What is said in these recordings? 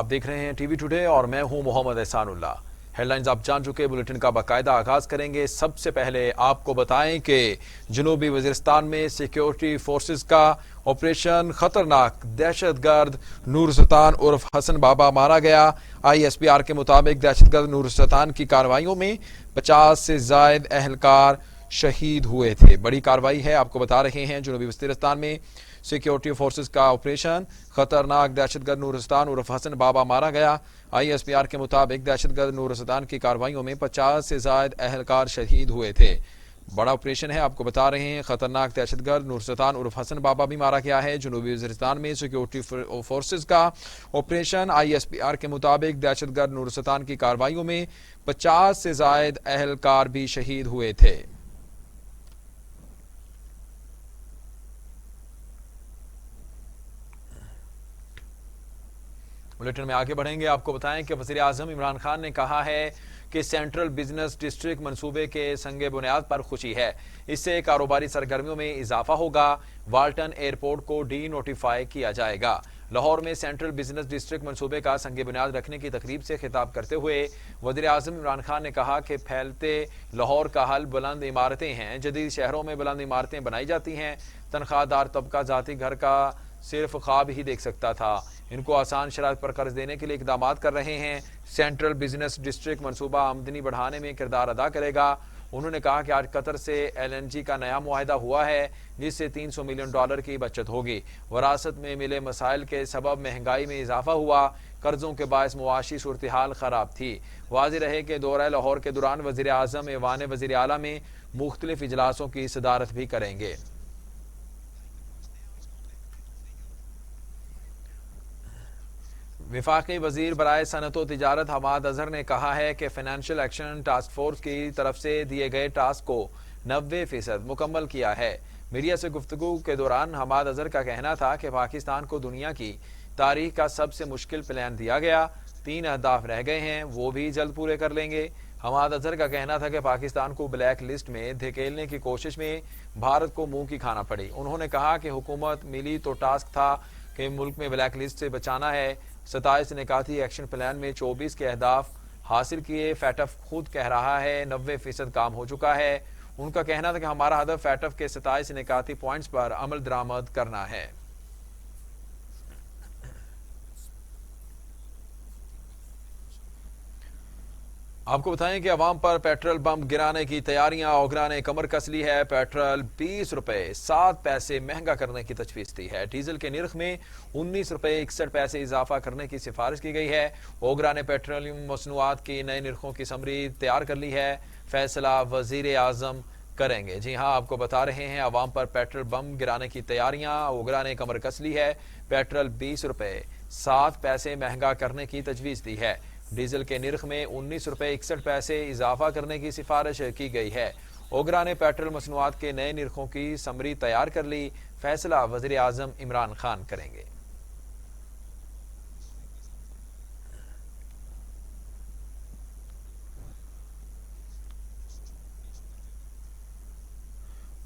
آپ دیکھ رہے ہیں ٹی وی ٹوڈے اور میں ہوں محمد احسان اللہ۔ ہیڈ لائنز آپ جان چکے، بلیٹن کا باقاعدہ آغاز کریں گے۔ سب سے پہلے آپ کو بتائیں کہ جنوبی وزیرستان میں سیکیورٹی فورسز کا آپریشن خطرناک، دہشت گرد نور سلطان عرف حسن بابا مارا گیا۔ آئی ایس پی آر کے مطابق دہشت گرد نور سلطان کی کارروائیوں میں 50 سے زائد اہلکار شہید ہوئے تھے۔ بڑی کارروائی ہے، آپ کو بتا رہے ہیں جنوبی وزیرستان میں سیکیورٹی فورسز کا آپریشن خطرناک، دہشت گرد نور سلطان عرف حسن بابا مارا گیا۔ آئی ایس پی آر کے مطابق دہشت گرد نور سلطان کی کارروائیوں میں 50 سے زائد اہلکار شہید ہوئے تھے۔ بڑا آپریشن ہے، آپ کو بتا رہے ہیں خطرناک، دہشت گرد نور سلطان عرف حسن بابا بھی مارا گیا ہے۔ جنوبی وزیرستان میں سیکیورٹی فورسز کا operation, I S P R کے مطابق دہشت گرد نور سلطان کی کارروائیوں میں 50 سے زائد اہلکار بھی شہید ہوئے تھے۔ بلیٹن میں آگے بڑھیں گے، آپ کو بتائیں کہ وزیر اعظم عمران خان نے کہا ہے کہ سینٹرل بزنس ڈسٹرکٹ منصوبے کے سنگ بنیاد پر خوشی ہے، اس سے کاروباری سرگرمیوں میں اضافہ ہوگا۔ والٹن ایئرپورٹ کو ڈی نوٹیفائی کیا جائے گا۔ لاہور میں سینٹرل بزنس ڈسٹرکٹ منصوبے کا سنگ بنیاد رکھنے کی تقریب سے خطاب کرتے ہوئے وزیر اعظم عمران خان نے کہا کہ پھیلتے لاہور کا حل بلند عمارتیں ہیں۔ جدید شہروں میں بلند عمارتیں بنائی جاتی ہیں۔ تنخواہ دار طبقہ ذاتی گھر کا صرف خواب ہی دیکھ سکتا تھا، ان کو آسان شرائط پر قرض دینے کے لیے اقدامات کر رہے ہیں۔ سینٹرل بزنس ڈسٹرکٹ منصوبہ آمدنی بڑھانے میں کردار ادا کرے گا۔ انہوں نے کہا کہ آج قطر سے ایل این جی کا نیا معاہدہ ہوا ہے، جس سے $300 ملین کی بچت ہوگی۔ وراثت میں ملے مسائل کے سبب مہنگائی میں اضافہ ہوا، قرضوں کے باعث معاشی صورتحال خراب تھی۔ واضح رہے کہ دورہ لاہور کے دوران وزیر اعظم ایوان وزیر اعلیٰ میں مختلف اجلاسوں کی صدارت بھی کریں گے۔ وفاقی وزیر برائے صنعت و تجارت حماد اظہر نے کہا ہے کہ فائنینشیل ایکشن ٹاسک فورس کی طرف سے دیے گئے ٹاسک کو 90% مکمل کیا ہے۔ میڈیا سے گفتگو کے دوران حماد اظہر کا کہنا تھا کہ پاکستان کو دنیا کی تاریخ کا سب سے مشکل پلان دیا گیا، 3 اہداف رہ گئے ہیں، وہ بھی جلد پورے کر لیں گے۔ حماد اظہر کا کہنا تھا کہ پاکستان کو بلیک لسٹ میں دھکیلنے کی کوشش میں بھارت کو منہ کی کھانا پڑی۔ انہوں نے کہا کہ حکومت ملی تو ٹاسک تھا کہ ملک میں بلیک لسٹ سے بچانا ہے۔ 27 نکاتی ایکشن پلان میں 24 کے اہداف حاصل کیے۔ فیٹف خود کہہ رہا ہے 90% کام ہو چکا ہے۔ ان کا کہنا تھا کہ ہمارا ہدف فیٹف کے 27 نکاتی پوائنٹس پر عمل درآمد کرنا ہے۔ آپ کو بتائیں کہ عوام پر پیٹرول بم گرانے کی تیاریاں، اوگرا نے کمر کس لی ہے۔ پیٹرول 20 روپے 7 پیسے مہنگا کرنے کی تجویز دی ہے۔ ڈیزل کے نرخ میں 19 روپے 61 پیسے اضافہ کرنے کی سفارش کی گئی ہے۔ اوگرا نے پیٹرولیم مصنوعات کی نئے نرخوں کی سمری تیار کر لی ہے، فیصلہ وزیر اعظم کریں گے۔ جی ہاں، آپ کو بتا رہے ہیں عوام پر پیٹرول بم گرانے کی تیاریاں، اوگرا نے کمر کس لی ہے۔ پیٹرول 20 روپے 7 پیسے مہنگا کرنے کی تجویز دی ہے۔ ڈیزل کے نرخ میں 19 روپے 61 پیسے اضافہ کرنے کی سفارش کی گئی ہے۔ اوگرا نے پیٹرول مصنوعات کے نئے نرخوں کی سمری تیار کر لی، فیصلہ وزیر اعظم عمران خان کریں گے۔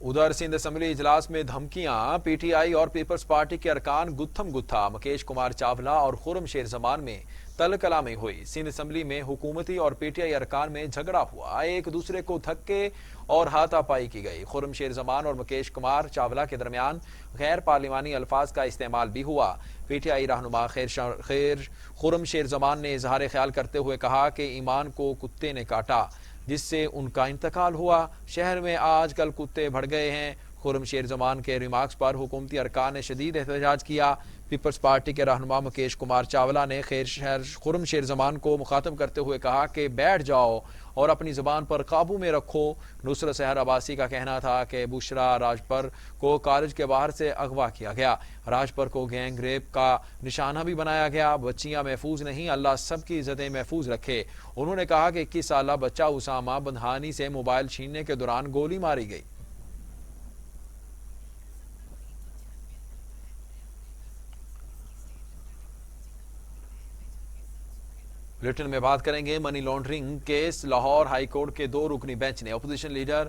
ادھر سندھ اسمبلی اجلاس میں دھمکیاں، پی ٹی آئی اور پیپلز پارٹی کے ارکان گتھم گتھا۔ مکیش کمار چاولہ اور خرم شیر زمان میں تل کلامی ہوئی۔ سندھ اسمبلی میں حکومتی اور پی ٹی آئی ارکان میں جھگڑا ہوا، ایک دوسرے کو دھکے اور ہاتھا پائی کی گئی۔ خرم شیر زمان اور مکیش کمار چاولہ کے درمیان غیر پارلیمانی الفاظ کا استعمال بھی ہوا۔ پی ٹی آئی رہنما خرم شیر زمان نے اظہار خیال کرتے ہوئے کہا کہ ایمان کو کتے نے کاٹا، جس سے ان کا انتقال ہوا۔ شہر میں آج کل کتے بڑھ گئے ہیں۔ خرم شیر زمان کے ریمارکس پر حکومتی ارکان نے شدید احتجاج کیا۔ پیپلز پارٹی کے رہنما مکیش کمار چاولہ نے خرم شیر زمان کو مخاطب کرتے ہوئے کہا کہ بیٹھ جاؤ اور اپنی زبان پر قابو میں رکھو۔ نصرت سحر عباسی کا کہنا تھا کہ بشرا راجپر کو کالج کے باہر سے اغوا کیا گیا۔ راجپر کو گینگ ریپ کا نشانہ بھی بنایا گیا۔ بچیاں محفوظ نہیں، اللہ سب کی عزتیں محفوظ رکھے۔ انہوں نے کہا کہ 21 سالہ بچہ اسامہ بندھانی سے موبائل چھیننے کے دوران گولی ماری گئی۔ بلیٹن میں بات کریں گے money laundering case. Lahore high court کے 2 رکنی بینچ نے اپوزیشن لیڈر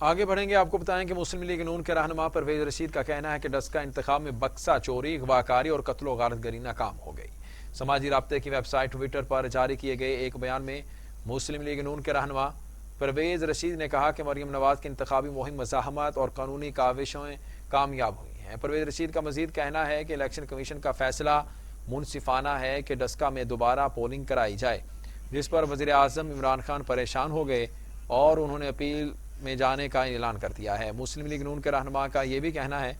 آگے بڑھیں گے، آپ کو بتائیں کہ مسلم لیگ نون کے رہنما پرویز رشید کا کہنا ہے کہ ڈسکا انتخاب میں بکسا چوری، اغواکاری اور قتل و غارت گری ناکام ہو گئی۔ سماجی رابطے کی ویب سائٹ ٹویٹر پر جاری کیے گئے ایک بیان میں مسلم لیگ نون کے رہنما پرویز رشید نے کہا کہ مریم نواز کی انتخابی مہم مزاحمت اور قانونی کاوشیں کامیاب ہوئی ہیں۔ پرویز رشید کا مزید کہنا ہے کہ الیکشن کمیشن کا فیصلہ منصفانہ ہے کہ ڈسکا میں دوبارہ پولنگ کرائی جائے، جس پر وزیر اعظم عمران خان پریشان ہو گئے اور انہوں نے اپیل میں جانے کا اعلان کر دیا ہے۔ مسلم لیگ نون کے رہنما کا یہ بھی کہنا ہے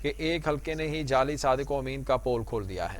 کہ ایک حلقے نے ہی جعلی صادق و امین کا پول کھول دیا ہے۔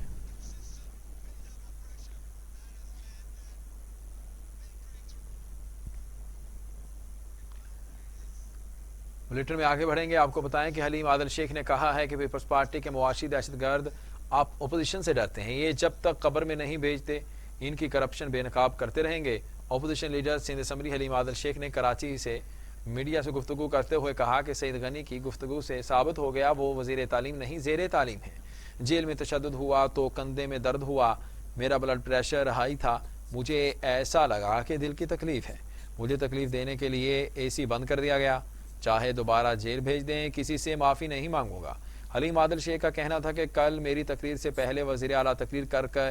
بلیٹن میں آگے بڑھیں گے، آپ کو بتائیں کہ حلیم عادل شیخ نے کہا ہے کہ پیپلز پارٹی کے مواشی دہشت گرد آپ اپوزیشن سے ڈرتے ہیں، یہ جب تک قبر میں نہیں بھیجتے ان کی کرپشن بے نقاب کرتے رہیں گے۔ Opposition leader Sindh assembly Haleem Adil Sheikh نے کراچی سے میڈیا سے گفتگو کرتے ہوئے کہا کہ سعید غنی کی گفتگو سے ثابت ہو گیا وہ وزیر تعلیم نہیں زیر تعلیم ہے۔ جیل میں تشدد ہوا تو کندھے میں درد ہوا، میرا بلڈ پریشر ہائی تھا، مجھے ایسا لگا کہ دل کی تکلیف ہے، مجھے تکلیف دینے کے لیے اے سی بند کر دیا گیا، چاہے دوبارہ جیل بھیج دیں، کسی سے معافی نہیں مانگوں گا۔ حلیم عادل شیخ کا کہنا تھا کہ کل میری تقریر سے پہلے وزیر اعلیٰ تقریر کر کے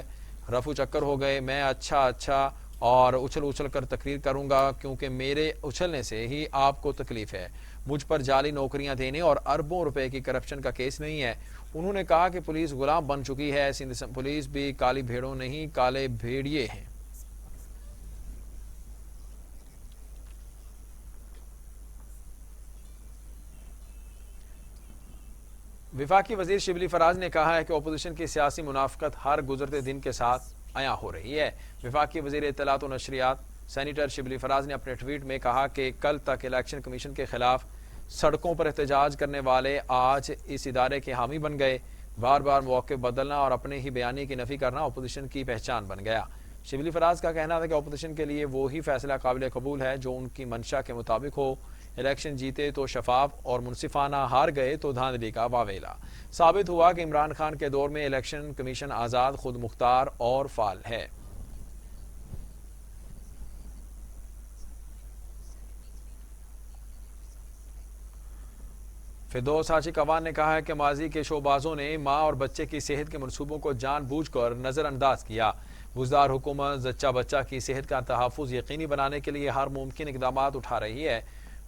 رفو چکر ہو گئے، میں اچھا اور اچھل کر تقریر کروں گا کیونکہ میرے اچھلنے سے ہی آپ کو تکلیف ہے، مجھ پر جعلی نوکریاں دینے اور اربوں روپے کی کرپشن کا کیس نہیں ہے۔ انہوں نے کہا کہ پولیس غلام بن چکی ہے، سندھ پولیس بھی کالی بھیڑوں نہیں کالے بھیڑیے ہیں۔ وفاقی وزیر شبلی فراز نے کہا ہے کہ اپوزیشن کی سیاسی منافقت ہر گزرتے دن کے ساتھ عیاں ہو رہی ہے۔ وفاقی وزیر اطلاعات و نشریات سینیٹر شبلی فراز نے اپنے ٹویٹ میں کہا کہ کل تک الیکشن کمیشن کے خلاف سڑکوں پر احتجاج کرنے والے آج اس ادارے کے حامی بن گئے، بار بار موقع بدلنا اور اپنے ہی بیانی کی نفی کرنا اپوزیشن کی پہچان بن گیا۔ شبلی فراز کا کہنا تھا کہ اپوزیشن کے لیے وہی فیصلہ قابل قبول ہے جو ان کی منشا کے مطابق ہو، الیکشن جیتے تو شفاف اور منصفانہ، ہار گئے تو دھاندلی کا واویلا۔ ثابت ہوا کہ عمران خان کے دور میں الیکشن کمیشن آزاد، خود مختار اور فعال ہے۔ فردوس عاشق اوان نے کہا ہے کہ ماضی کے شوبازوں نے ماں اور بچے کی صحت کے منصوبوں کو جان بوجھ کر نظر انداز کیا۔ بزدار حکومت زچہ بچہ کی صحت کا تحفظ یقینی بنانے کے لیے ہر ممکن اقدامات اٹھا رہی ہے۔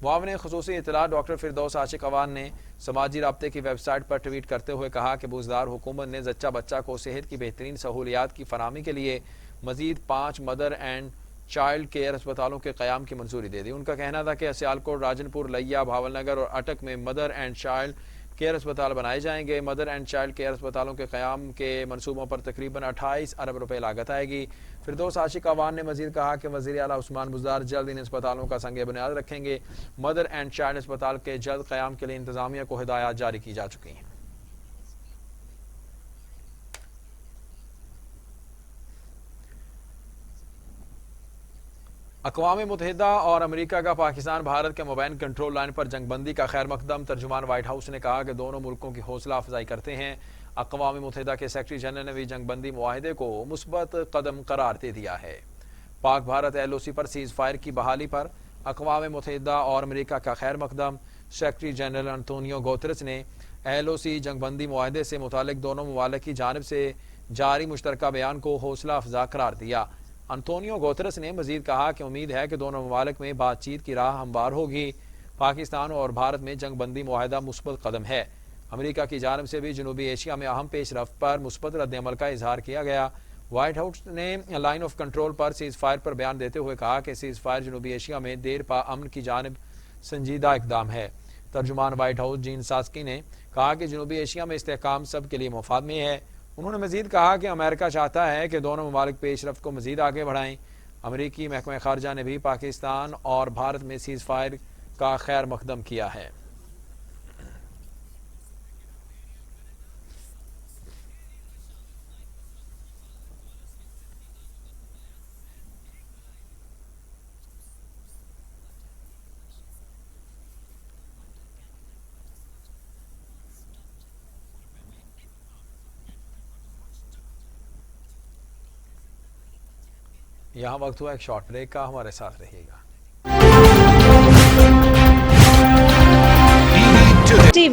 معاون خصوصی اطلاعات ڈاکٹر فردوس عاشق اوان نے سماجی رابطے کی ویب سائٹ پر ٹویٹ کرتے ہوئے کہا کہ بزدار حکومت نے زچہ بچہ کو صحت کی بہترین سہولیات کی فراہمی کے لیے مزید 5 مدر اینڈ چائلڈ کیئر اسپتالوں کے قیام کی منظوری دے دی۔ ان کا کہنا تھا کہ سیالکوٹ، راجن پور، لیا، بھاول نگر اور اٹک میں مدر اینڈ چائلڈ کیئر اسپتال بنائے جائیں گے۔ مدر اینڈ چائلڈ کیئر اسپتالوں کے قیام کے منصوبوں پر تقریباً 28 ارب روپے لاگت آئے گی۔ فردوس عاشق اوان نے مزید کہا کہ وزیر اعلیٰ عثمان بزدار جلد ان اسپتالوں کا سنگ بنیاد رکھیں گے۔ مدر اینڈ چائلڈ اسپتال کے جلد قیام کے لیے انتظامیہ کو ہدایات جاری کی جا چکی ہیں۔ اقوام متحدہ اور امریکہ کا پاکستان بھارت کے مبین کنٹرول لائن پر جنگ بندی کا خیر مقدم۔ ترجمان وائٹ ہاؤس نے کہا کہ دونوں ملکوں کی حوصلہ افزائی کرتے ہیں۔ اقوام متحدہ کے سیکرٹری جنرل نے بھی جنگ بندی معاہدے کو مثبت قدم قرار دے دیا ہے۔ پاک بھارت ایل او سی پر سیز فائر کی بحالی پر اقوام متحدہ اور امریکہ کا خیر مقدم۔ سیکرٹری جنرل انتونیو گوترس نے ایل او سی جنگ بندی معاہدے سے متعلق دونوں ممالک کی جانب سے جاری مشترکہ بیان کو حوصلہ افزا قرار دیا۔ انتونیو گوترس نے مزید کہا کہ امید ہے کہ دونوں ممالک میں بات چیت کی راہ ہموار ہوگی۔ پاکستان اور بھارت میں جنگ بندی معاہدہ مثبت قدم ہے۔ امریکہ کی جانب سے بھی جنوبی ایشیا میں اہم پیش رفت پر مثبت رد عمل کا اظہار کیا گیا۔ وائٹ ہاؤس نے لائن آف کنٹرول پر سیز فائر پر بیان دیتے ہوئے کہا کہ سیز فائر جنوبی ایشیا میں دیر پا امن کی جانب سنجیدہ اقدام ہے۔ ترجمان وائٹ ہاؤس جین ساسکی نے کہا کہ جنوبی ایشیا میں استحکام سب کے لیے مفاد میں ہے۔ انہوں نے مزید کہا کہ امریکہ چاہتا ہے کہ دونوں ممالک پیش رفت کو مزید آگے بڑھائیں۔ امریکی محکمہ خارجہ نے بھی پاکستان اور بھارت میں سیز فائر کا خیر مقدم کیا ہے۔ یہاں وقت ہوا ایک شارٹ بریک کا، ہمارے ساتھ رہیے گا۔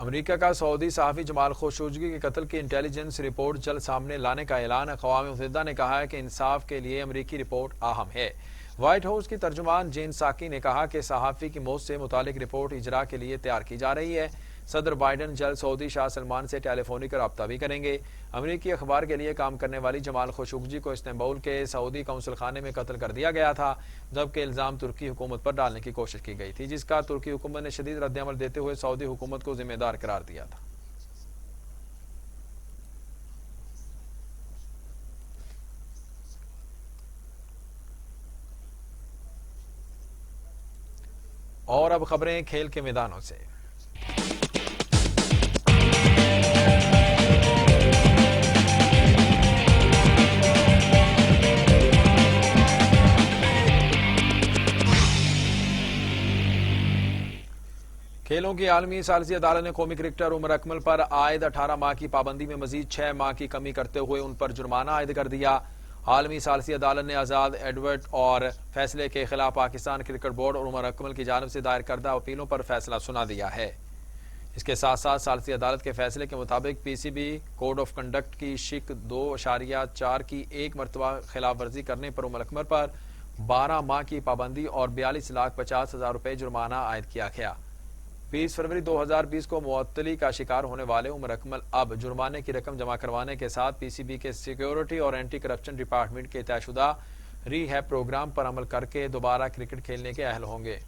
امریکہ کا سعودی صحافی جمال خاشقجی کے قتل کی انٹیلیجنس رپورٹ جلد سامنے لانے کا اعلان۔ اقوام متحدہ نے کہا ہے کہ انصاف کے لیے امریکی رپورٹ اہم ہے۔ وائٹ ہاؤس کی ترجمان جین ساکی نے کہا کہ صحافی کی موت سے متعلق رپورٹ اجرا کے لیے تیار کی جا رہی ہے۔ صدر بائیڈن جلد سعودی شاہ سلمان سے ٹیلی فونک رابطہ بھی کریں گے۔ امریکی اخبار کے لیے کام کرنے والی جمال خاشقجی کو استنبول کے سعودی قونصل خانے میں قتل کر دیا گیا تھا، جبکہ الزام ترکی حکومت پر ڈالنے کی کوشش کی گئی تھی، جس کا ترکی حکومت نے شدید رد عمل دیتے ہوئے سعودی حکومت کو ذمہ دار قرار دیا تھا۔ اور اب خبریں کھیل کے میدانوں سے۔ کھیلوں کی عالمی ثالثی عدالت نے قومی کرکٹر عمر اکمل پر عائد 18 ماہ کی پابندی میں مزید 6 ماہ کی کمی کرتے ہوئے ان پر جرمانہ عائد کر دیا۔ عالمی ثالثی عدالت نے آزاد ایڈورڈ اور فیصلے کے خلاف پاکستان کرکٹ بورڈ اور عمر اکمل کی جانب سے دائر کردہ اپیلوں پر فیصلہ سنا دیا ہے۔ اس کے ساتھ ساتھ ثالثی عدالت کے فیصلے کے مطابق P C B code of conduct کی شق 2.4 کی 1 مرتبہ خلاف ورزی کرنے پر عمر اکمل پر 12 ماہ کی پابندی اور 42,50,000 روپے جرمانہ عائد کیا گیا۔ 20 فروری 2020 کو معطلی کا شکار ہونے والے عمر اکمل اب جرمانے کی رقم جمع کروانے کے ساتھ پی سی بی کے سیکیورٹی اور اینٹی کرپشن ڈپارٹمنٹ کے طے شدہ ری ہیب پروگرام پر عمل کر کے دوبارہ کرکٹ کھیلنے کے اہل ہوں گے۔